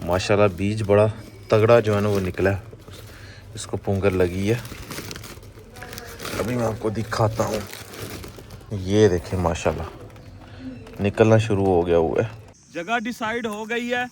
माशाल्लाह बीज बड़ा तगड़ा जो है ना वो निकला है, इसको पुंगर लगी है। अभी मैं आपको दिखाता हूँ, ये देखें माशाल्लाह निकलना शुरू हो गया हुआ है। जगह डिसाइड हो गई है,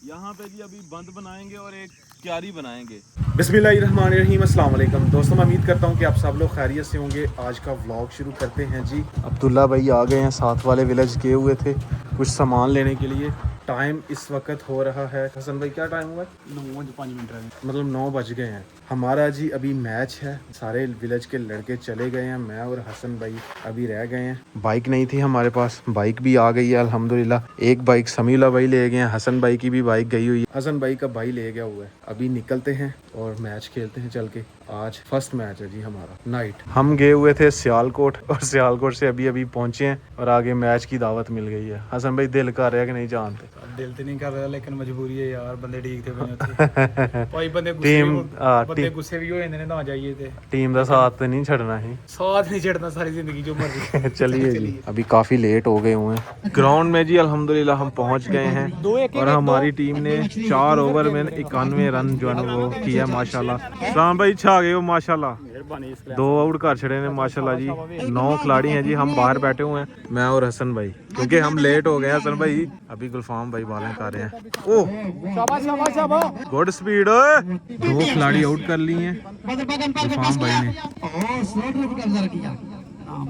यहाँ पे जी अभी बंद बनाएंगे और एक क्यारी बनाएंगे। बिस्मिल्लाहिर्रहमानिर्रहीम, अस्सलाम वालेकुम दोस्तों, मैं उम्मीद करता हूँ कि आप सब लोग खैरियत से होंगे। आज का व्लॉग शुरू करते हैं जी। अब्दुल्ला भाई आ गए हैं, साथ वाले विलेज गए हुए थे कुछ सामान लेने के लिए। टाइम इस वक्त हो रहा है, हसन भाई क्या टाइम हुआ है? 9:05 मतलब 9 बज गए हैं। हमारा जी अभी मैच है, सारे विलेज के लड़के चले गए हैं, मैं और हसन भाई अभी रह गए हैं। बाइक नहीं थी हमारे पास, बाइक भी आ गई है अल्हम्दुलिल्लाह। एक बाइक समीला भाई ले गए हैं, हसन भाई की भी बाइक गई हुई है, हसन भाई का भाई ले गया हुआ है। अभी निकलते हैं और मैच खेलते हैं चल के। आज फर्स्ट मैच है जी हमारा नाइट। हम गए हुए थे सियालकोट और सियालकोट से अभी अभी पहुंचे हैं और आगे मैच की दावत मिल गई है। हसन भाई दिल कर रहा है कि नहीं जानते? दिल तो नहीं कर रहा लेकिन मजबूरी है यार, बंदे ठीक थे भाई, बंदे गुस्से भी हो जाते ने, ना जाइए थे। टीम का साथ तो नहीं छड़ना ही, साथ नहीं छड़ना सारी जिंदगी जो मर्जी। चलिए जी, अभी काफी लेट हो गए हुए हैं। ग्राउंड में जी अल्हम्दुलिल्लाह हम पहुंच गए हैं और हमारी टीम ने 4 ओवर में 91 रन जो है ना वो किया माशाल्लाह। सलाम भाई छा गए हो माशाल्लाह, 2 आउट कर छड़े ने माशाल्लाह जी। 9 खिलाड़ी हैं जी, हम बाहर बैठे हुए हैं, मैं और हसन भाई, क्योंकि हम लेट हो गए। हसन भाई अभी गुलफाम भाई बॉलिंग कर रहे हैं। ओह गुड स्पीड, 2 खिलाड़ी आउट कर लिए हैं गुलफाम भाई ने,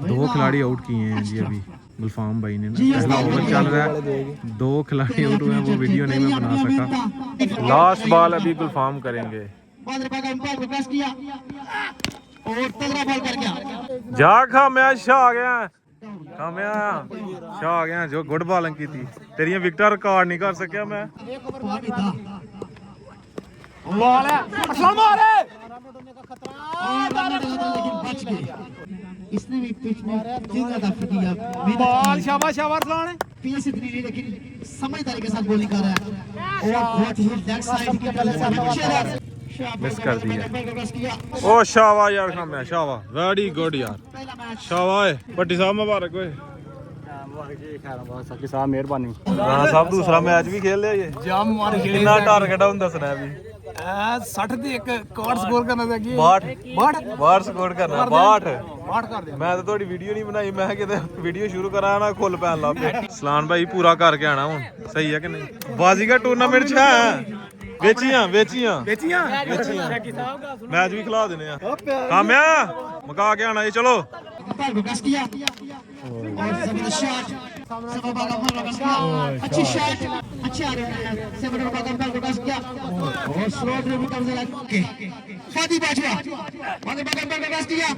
2 खिलाड़ी आउट किए हैं जी अभी गुलफाम भाई ने ना। पहला ओवर चल रहा है, 2 खिलाड़ी आउट हुए हैं, वो वीडियो नहीं मैं बना सका। लास्ट बॉल अभी गुलफाम करेंगे। जा खामिया शाह आ गया, खामिया शाह आ गया जो गुड बॉलिंग की थी। तेरियां विकेट रिकॉर्ड नहीं कर सकिया मैं। इसने भी पिच में ज्यादा किया, बॉल शाबाश शाबाश लाने पीएस इतनी नहीं लेकिन समझदारी के साथ बॉलिंग कर रहा है और बहुत ही लेग साइड की तरफ मिस कर दिया। ओ शाबाश यार खामिया, शाबाश, वेरी गुड यार, शाबाश भट्टी साहब मुबारक होए। मेहरबानी हाँ साहब, दूसरा मैच भी खेल लिया ये। जाम मार खेले कितना टारगेट है दसना है अभी? 60 ਤੇ ਇੱਕ ਕਾਰਡ ਸਕੋਰ ਕਰਨਾ ਤੇ ਅੱਗੇ 62 ਸਕੋਰ ਕਰਨਾ, 62 ਕਰ ਦੇ। ਮੈਂ ਤਾਂ ਤੁਹਾਡੀ ਵੀਡੀਓ ਨਹੀਂ ਬਣਾਈ, ਮੈਂ ਕਿਤੇ ਵੀਡੀਓ ਸ਼ੁਰੂ ਕਰਾਂ ਨਾ ਖੁੱਲ ਪੈਣ ਲੱਗ ਪਏ। ਸਲਾਨ ਭਾਈ ਪੂਰਾ ਕਰਕੇ ਆਣਾ ਹੁਣ, ਸਹੀ ਹੈ ਕਿ ਨਹੀਂ? ਬਾਜ਼ੀਗਰ ਟੂਰਨਾਮੈਂਟ 'ਚ ਹੈ, ਵੇਚੀਆਂ ਮੈਚ ਵੀ ਖਿਲਾ ਦੇਣੇ ਆ। ਕਾਮਿਆ ਮਕਾ ਕੇ ਆਣਾ ਜੀ, ਚਲੋ। अच्छी शॉट, अच्छी आ रही है सेवन पर विकास किया और स्लो ड्रिबल कर दिया ओके फादी बाजवा फादी पर विकास किया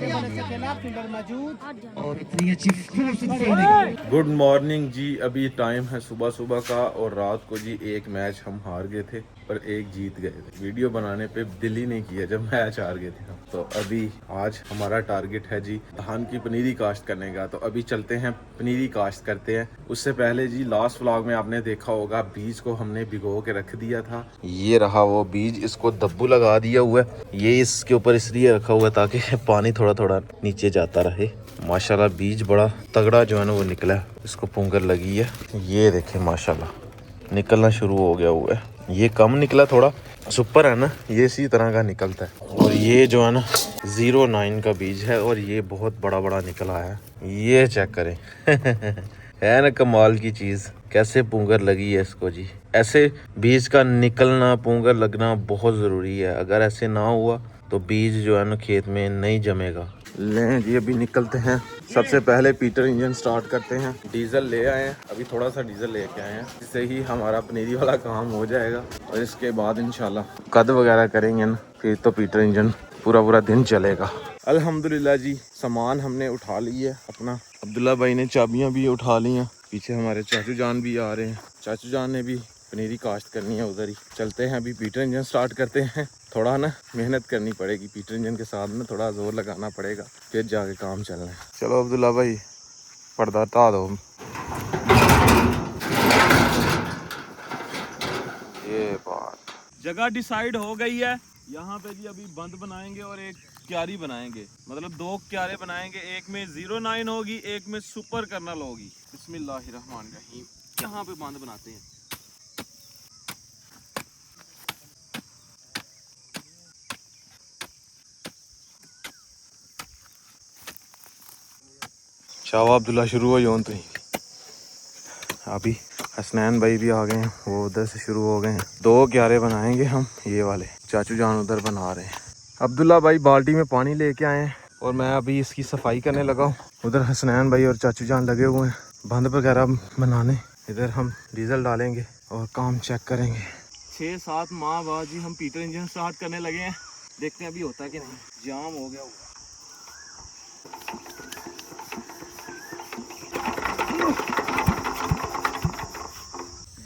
और इतनी अच्छी फोर्स फील्डिंग। गुड मॉर्निंग जी, अभी टाइम है सुबह का और रात को जी एक मैच हम हार गए थे पर एक जीत गए थे। वीडियो बनाने पे दिल ही नहीं किया जब मैच हार गए थे हम। तो अभी आज हमारा टारगेट है जी धान की पनीरी काश्त करने का, तो अभी चलते हैं पनीरी काश्त करते हैं। उससे पहले जी लास्ट व्लॉग में आपने देखा होगा बीज को हमने भिगो के रख दिया था, ये रहा वो बीज, इसको दब्बू लगा दिया हुआ है। ये इसके ऊपर इसलिए रखा हुआ है ताकि पानी थोड़ा थोड़ा नीचे जाता रहे। माशाल्लाह बीज बड़ा तगड़ा जो है ना वो निकला है, इसको पुंगर लगी है। ये देखें माशाल्लाह निकलना शुरू हो गया हुआ है। ये कम निकला, थोड़ा सुपर है ना, ये इसी तरह का निकलता है। और ये जो है ना 09 का बीज है और ये बहुत बड़ा बड़ा निकला है, ये चेक करें। है ना कमाल की चीज़, कैसे पुंगर लगी है इसको जी। ऐसे बीज का निकलना, पुंगर लगना बहुत ज़रूरी है, अगर ऐसे ना हुआ तो बीज जो है ना खेत में नहीं जमेगा। लें जी अभी निकलते हैं। सबसे पहले पीटर इंजन स्टार्ट करते हैं, डीजल ले आए हैं, अभी थोड़ा सा डीजल लेके आए हैं, इससे ही हमारा पनीरी वाला काम हो जाएगा और इसके बाद इंशाल्लाह कद वगैरह करेंगे ना, फिर तो पीटर इंजन पूरा दिन चलेगा। अल्हम्दुलिल्लाह जी सामान हमने उठा लिया है अपना, अब्दुल्ला भाई ने चाबियाँ भी उठा ली हैं, पीछे हमारे चाचू जान भी आ रहे हैं, चाचू जान ने भी पनीरी काश्त करनी है उधर ही। चलते हैं अभी पीटर इंजन स्टार्ट करते हैं, थोड़ा ना मेहनत करनी पड़ेगी, पीटर इंजन के साथ में थोड़ा जोर लगाना पड़ेगा, फिर जाके काम चलना है। चलो अब्दुल्ला भाई पर्दा हटा दो। ये बात जगह डिसाइड हो गई है, यहाँ पे जी अभी बंद बनाएंगे और एक क्यारी बनाएंगे, मतलब 2 क्यारे बनाएंगे, एक में 09 होगी, एक में सुपर कर्नल होगी। बिस्मिल्लाहिर्रहमानिर्रहीम, यहाँ पे बंद बनाते हैं। शावा अब्दुल्ला शुरू हो जाओ तुम। अभी हसनैन भाई भी आ गए हैं, वो उधर से शुरू हो गए हैं। 2 क्यारे बनाएंगे हम, ये वाले चाचू जान उधर बना रहे हैं। अब्दुल्ला भाई बाल्टी में पानी लेके आए हैं और मैं अभी इसकी सफाई करने लगा हूँ। उधर हसनैन भाई और चाचू जान लगे हुए हैं बंद वगैरह बनाने। इधर हम डीजल डालेंगे और काम चेक करेंगे। 6-7 माह बाद जी हम पीटर इंजन स्टार्ट करने लगे हैं। देखते हैं अभी होता है कि नहीं। जाम हो गया होगा।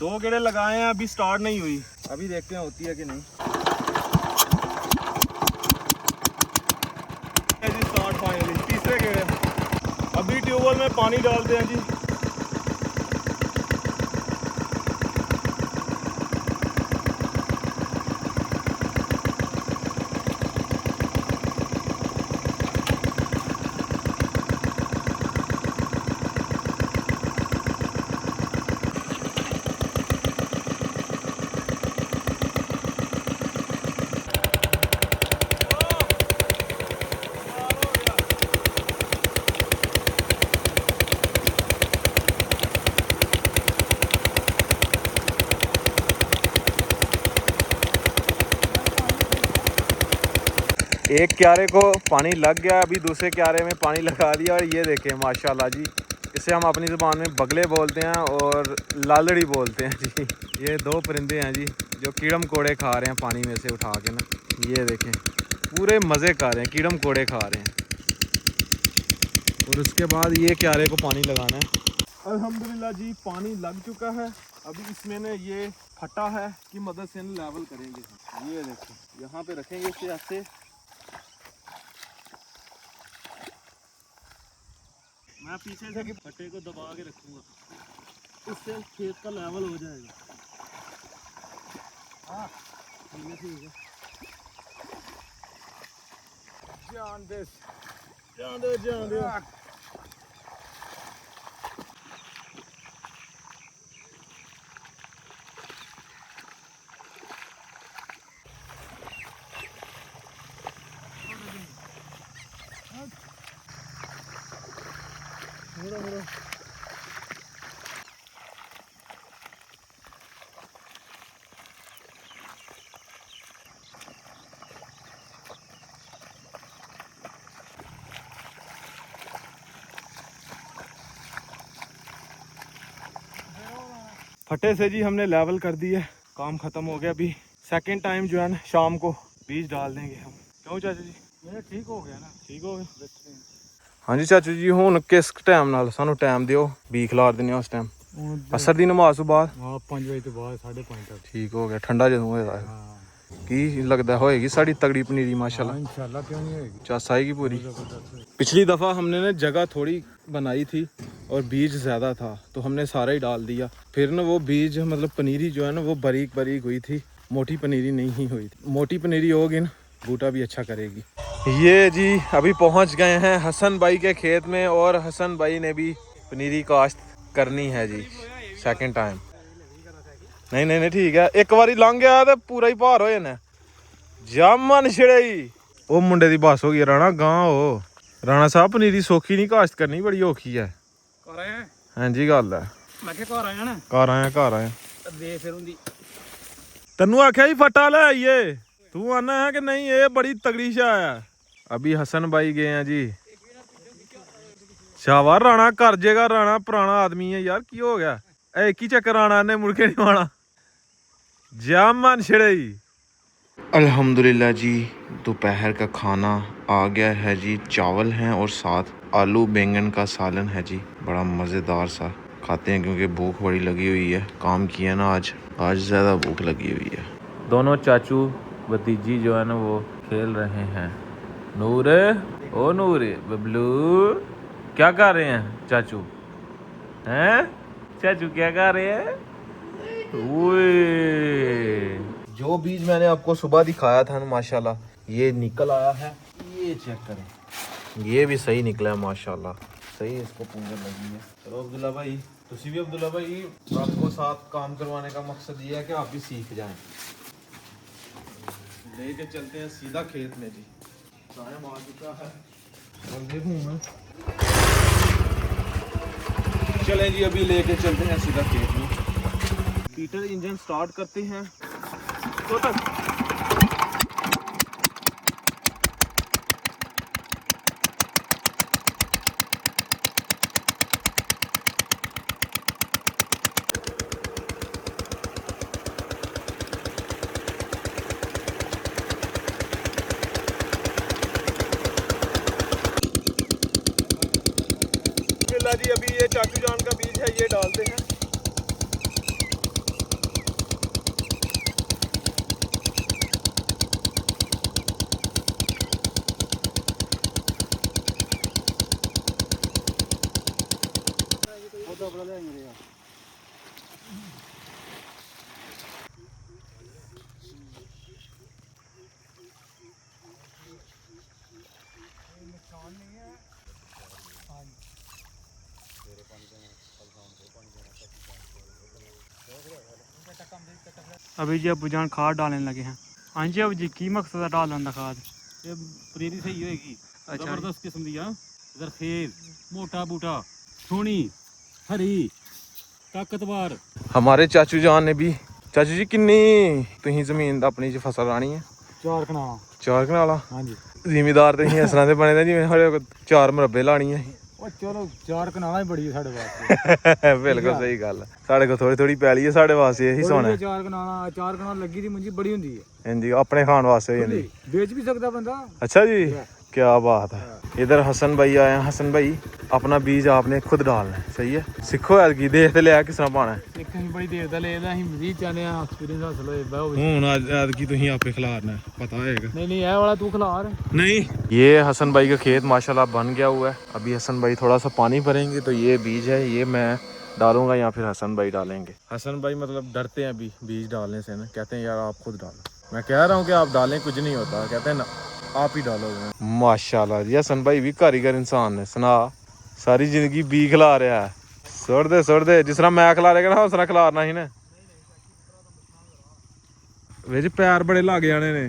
दो गेड़े लगाए हैं, अभी स्टार्ट नहीं हुई। अभी देखते हैं होती है कि नहीं। स्टार्ट फाइनली तीसरे गेड़े। अभी ट्यूबवेल में पानी डालते हैं जी। एक क्यारे को पानी लग गया, अभी दूसरे क्यारे में पानी लगा दिया और ये देखें माशाल्लाह जी। इसे हम अपनी ज़ुबान में बगले बोलते हैं और लालड़ी बोलते हैं जी। ये 2 परिंदे हैं जी जो कीड़म कोड़े खा रहे हैं पानी में से उठा के ना। ये देखें पूरे मज़े कर रहे हैं, कीड़म कोड़े खा रहे हैं। और उसके बाद ये क्यारे को पानी लगाना है। अल्हम्दुलिल्लाह जी पानी लग चुका है। अभी इसमें ना ये फटा है की मदद से लेवल करेंगे। ये देखें यहाँ पे रखेंगे इसे ऐसे। मैं पीछे से फटे को दबा के रखूंगा, इससे खेत का लेवल हो जाएगा। हाँ ठीक है। जान दे जान दे जान दे। फटे से जी हमने लेवल कर दी है, काम खत्म हो गया। अभी सेकंड टाइम जो है ना शाम को बीज डाल देंगे हम। क्यों चाचू जी? मेरा ठीक हो गया ना? ठीक हो गया। हाँ जी चाचू जी, हुण किस टाइम नाल सानू टाइम दिओ, बी खिलार दिने उस टाइम असर दी नमाज तो बाद। हाँ 5 बजे तो बाद 5:30 तक। ठीक हो गया, ठंडा जदों होएगा। की लगदा होएगी साड़ी तगड़ी पनीरी माशाल्लाह। इंशाल्लाह क्यों नहीं होएगी, चास आएगी पूरी। पिछली दफ़ा हमने ना जगह थोड़ी बनाई थी और बीज ज़्यादा था तो हमने सारा ही डाल दिया। फिर ना वो बीज मतलब पनीरी जो है ना वो बारीक बारीक हुई थी, मोटी पनीरी नहीं हुई थी। मोटी पनीरी होगी ना बूटा भी अच्छा करेगी। ये जी अभी पहुंच गए हैं हसन भाई के खेत में और हसन भाई ने भी पनीरी काश्त करनी है जी सेकंड टाइम। नहीं नहीं नहीं ठीक है, एक बारी लंघ गया तो पूरा ही भार हो जाना। जामन छिड़ई वो मुंडे दी बस हो गई। राणा गांव हो राणा साहब, पनीरी सौखी नहीं काश्त करनी, बड़ी औखी है। हाँ जी गल है। घर आया दे फिर उंदी तेनू आख्या ही फटा ले आइए, तू आना है कि नहीं? ये बड़ी तगड़ी शाह है। अभी हसन भाई गए हैं जी। शावा राणा कर जेगा, राणा पुराना आदमी है यार, की हो गया? एक ही चक्कर आना ने मुड़ के नहीं आना। जामन छिड़ई। अल्हम्दुलिल्लाह जी दोपहर का खाना आ गया है जी। चावल हैं और साथ आलू बैंगन का सालन है जी। बड़ा मज़ेदार सा खाते हैं क्योंकि भूख बड़ी लगी हुई है। काम किया ना आज ज़्यादा भूख लगी हुई है। दोनों चाचू भतीजी जो है ना वो खेल रहे हैं। नूर ओ नूर बबलू क्या कर रहे हैं चाचू? हैं चाचू क्या कर रहे हैं? जो बीज मैंने आपको सुबह दिखाया था ना माशाल्लाह ये निकल आया है। ये चेक करें, ये भी सही निकला है माशाल्लाह। सही इसको पूंजन लगी है। चलो अब्दुल्ला भाई, तुसी भी अब्दुल्ला भाई, आपको साथ काम करवाने का मकसद ये है कि आप भी सीख जाएं। लेके चलते हैं सीधा खेत में जी। टाइम आ चुका है। चलें जी, अभी लेके चलते हैं सीधा खेत में। हीटर इंजन स्टार्ट करते हैं तो तक जी। अभी ये चाचू जान का बीज है, ये डालते हैं। अभी जी अबू जान खाद डालने लगे हैं। हाँ जी अब जी की मकसद है डालन का खाद? ये प्रेरी सही होएगी, अच्छा। जबरदस्त किस्म दी आ। जरखेज, मोटा बूटा, सोहनी, हरी, ताकतवर। हमारे चाचू जान ने भी, चाचू जी किन्नी तुसीं जमीन अपनी च फसल रानी है? 4 कनाल। 4 कनाल। हाँ जी। ਜ਼ਿਮੀਦਾਰ ਤੇ ਅਸੀਂ ਇਸ ਤਰ੍ਹਾਂ ਦੇ ਬਣੇ ਦੇ ਜਿਵੇਂ ਸਾਡੇ 4 ਮੁਰੱਬੇ ਲਾਣੀ ਹੈ। ਉਹ ਚਲੋ 4 ਕਨਾਲਾਂ ਹੀ ਬੜੀ ਹੈ ਸਾਡੇ ਵਾਸਤੇ। ਬਿਲਕੁਲ ਸਹੀ ਗੱਲ। ਸਾਡੇ ਕੋਲ ਥੋੜੀ ਥੋੜੀ ਪੈਲੀ ਹੈ, ਸਾਡੇ ਵਾਸਤੇ ਇਹੀ ਸੋਹਣਾ। 4 ਕਨਾਲ ਲੱਗੀ ਦੀ ਮੰਜੀ ਬੜੀ ਹੁੰਦੀ ਹੈ। ਹਾਂਜੀ, ਆਪਣੇ ਖਾਣ ਵਾਸਤੇ ਹੋ ਜਾਂਦੀ। ਵੇਚ ਵੀ ਸਕਦਾ ਬੰਦਾ। अच्छा जी, क्या बात है। इधर हसन भाई आए हैं। हसन भाई अपना बीज आपने खुद डालना है, सही है? सीखो यार की देख ते लिया किस तरह पाना है। ਇੱਕ ਅਸੀਂ ਬੜੀ ਦੇਰ ਦਾ ਲੈਦਾ, ਅਸੀਂ ਮਜ਼ੀਦ ਚਾਹਨੇ ਆ ਐਕਸਪੀਰੀਅੰਸ ਹਾਸਲ ਹੋਏ ਬਾਹਰ। ਹੁਣ ਅੱਜ ਕੀ ਤੁਸੀਂ ਆਪੇ ਖਿਲਾਰਨਾ ਹੈ, पता होएगा। नहीं नहीं, ये वाला तू खिलार। नहीं, ये हसन भाई का खेत माशाल्लाह बन गया हुआ है। अभी हसन भाई थोड़ा सा पानी भरेंगे तो ये बीज है, ये मैं डालूंगा या फिर हसन भाई डालेंगे। हसन भाई मतलब डरते हैं अभी बीज डालने से ना, कहते हैं यार आप खुद डालो। मैं कह रहा हूँ कि आप डालें, कुछ नहीं होता। कहते हैं ना आप ही डालोगे। माशाल्लाह जी, हसन भाई भी कारीगर इंसान है। सुना सारी जिंदगी बी खिला रहा है। सुट दे जिस तरह मैं खिला रहेगा ना उस तरह खिलारना ही ना। विच पैर बड़े लग जाने ने।